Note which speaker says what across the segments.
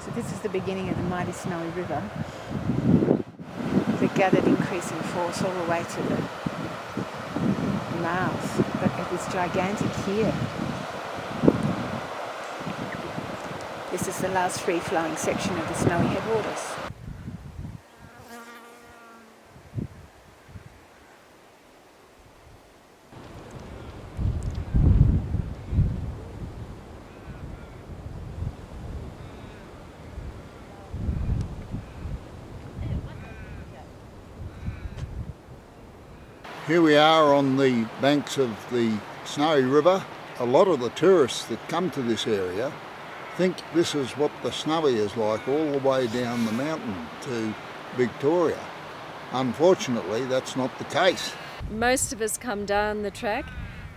Speaker 1: So this is the beginning of the mighty Snowy River. The gathered increase in force all the way to the mouth, but it was gigantic here. This is the last free-flowing section of the Snowy headwaters.
Speaker 2: Here we are on the banks of the Snowy River. A lot of the tourists that come to this area think this is what the Snowy is like all the way down the mountain to Victoria. Unfortunately, that's not the case.
Speaker 3: Most of us come down the track,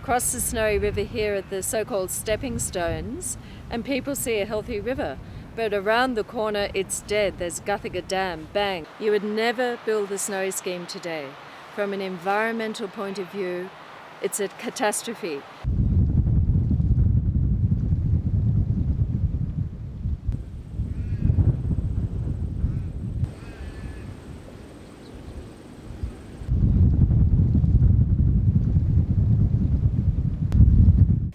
Speaker 3: cross the Snowy River here at the so-called stepping stones, and people see a healthy river. But around the corner, it's dead. There's Guthiga Dam, bang. You would never build the Snowy scheme today. From an environmental point of view, it's a catastrophe.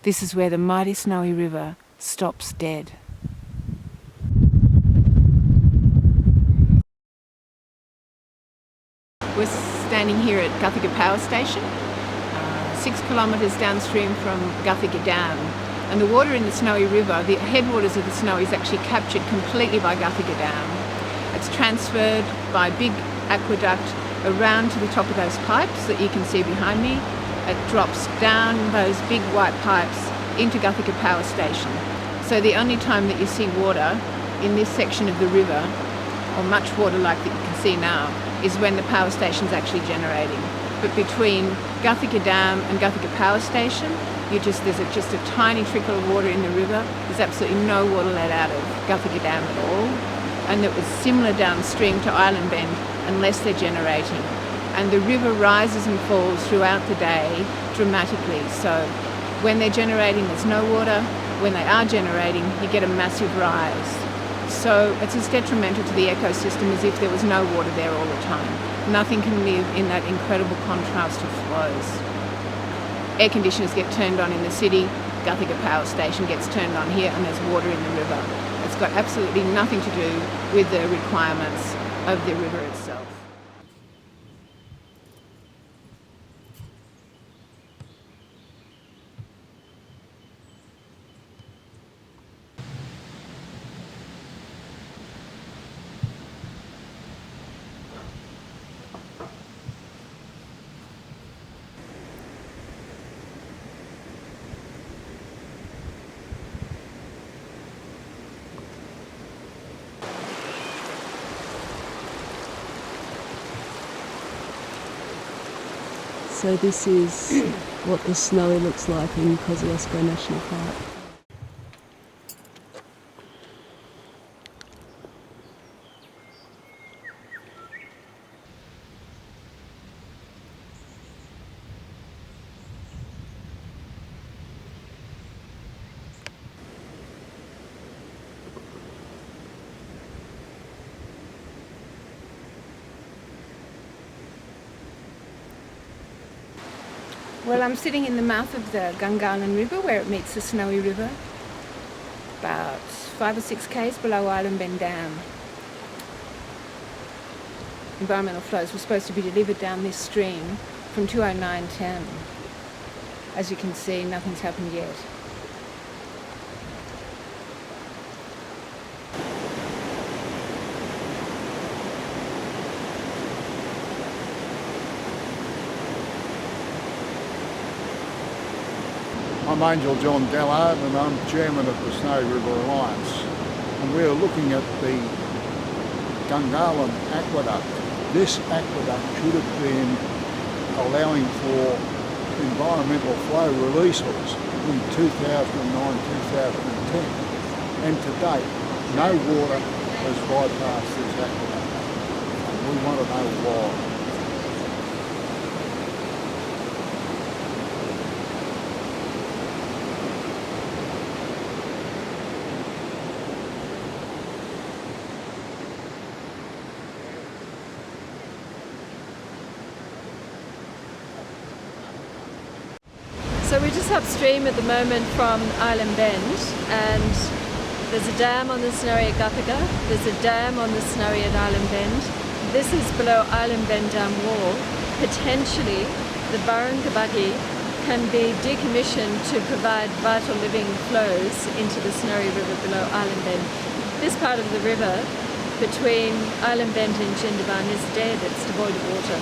Speaker 1: This is where the mighty Snowy River stops dead. We're standing here at Guthiga Power Station, 6 kilometres downstream from Guthiga Dam. And the water in the Snowy River, the headwaters of the Snowy, is actually captured completely by Guthiga Dam. It's transferred by big aqueduct around to the top of those pipes that you can see behind me. It drops down those big white pipes into Guthiga Power Station. So the only time that you see water in this section of the river, or much water like that you can see now, is when the power station's actually generating. But between Guthiga Dam and Guthiga Power Station, there's just a tiny trickle of water in the river. There's absolutely no water let out of Guthiga Dam at all. And it was similar downstream to Island Bend, unless they're generating. And the river rises and falls throughout the day dramatically. So when they're generating, there's no water. When they are generating, you get a massive rise. So it's as detrimental to the ecosystem as if there was no water there all the time. Nothing can live in that incredible contrast of flows. Air conditioners get turned on in the city, Guthiga Power Station gets turned on here, and there's water in the river. It's got absolutely nothing to do with the requirements of the river itself.
Speaker 4: So this is what the Snowy looks like in Kosiosko National Park.
Speaker 1: Well, I'm sitting in the mouth of the Gungahlin River where it meets the Snowy River, about 5 or 6 k's below Island Bend Dam. Environmental flows were supposed to be delivered down this stream from 20910. As you can see, nothing's happened yet.
Speaker 2: I'm Angel John Dallard and I'm chairman of the Snowy River Alliance, and we're looking at the Gungahlin Aqueduct. This aqueduct should have been allowing for environmental flow releases in 2009-2010, and to date no water has bypassed this aqueduct. We want to know why.
Speaker 3: So we're just upstream at the moment from Island Bend, and there's a dam on the Snowy at Guthiga, there's a dam on the Snowy at Island Bend. This is below Island Bend Dam Wall. Potentially, the Burrangabuggy can be decommissioned to provide vital living flows into the Snowy River below Island Bend. This part of the river between Island Bend and Jindabyne is dead, it's devoid of water.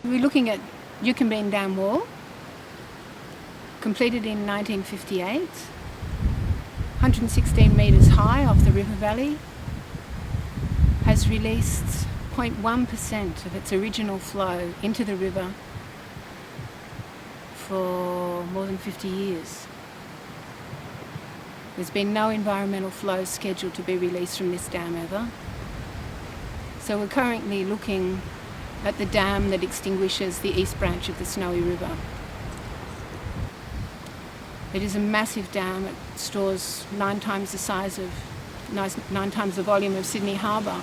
Speaker 1: We're looking at Yukonbean Dam Wall, completed in 1958, 116 metres high off the river valley, has released 0.1% of its original flow into the river for more than 50 years. There's been no environmental flows scheduled to be released from this dam ever. So we're currently looking at the dam that extinguishes the east branch of the Snowy River. It is a massive dam. It stores 9 times the volume of Sydney Harbour.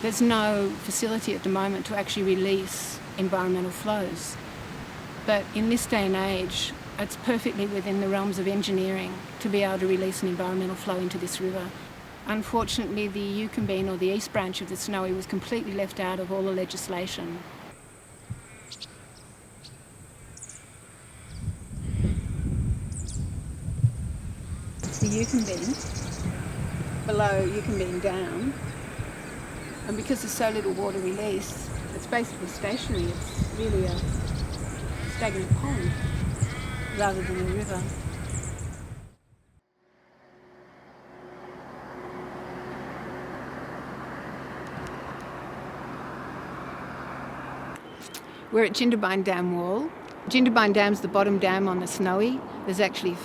Speaker 1: There's no facility at the moment to actually release environmental flows. But in this day and age, it's perfectly within the realms of engineering to be able to release an environmental flow into this river. Unfortunately, the Yukonbean, or the east branch of the Snowy, was completely left out of all the legislation. It's the Yukonbean, below Yukonbean Dam, and because there's so little water released, it's basically stationary. It's really a stagnant pond rather than a river. We're at Jindabyne Dam Wall. Jindabyne Dam's the bottom dam on the Snowy. There's actually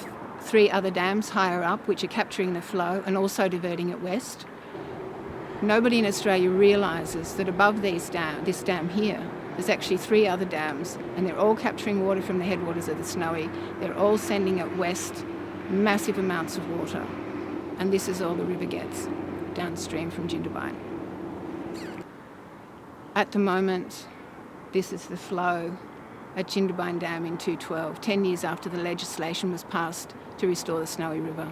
Speaker 1: 3 other dams higher up which are capturing the flow and also diverting it west. Nobody in Australia realises that above this dam here, there's actually 3 other dams, and they're all capturing water from the headwaters of the Snowy. They're all sending it west, massive amounts of water. And this is all the river gets downstream from Jindabyne. At the moment, this is the flow at Jindabyne Dam in 2012, 10 years after the legislation was passed to restore the Snowy River.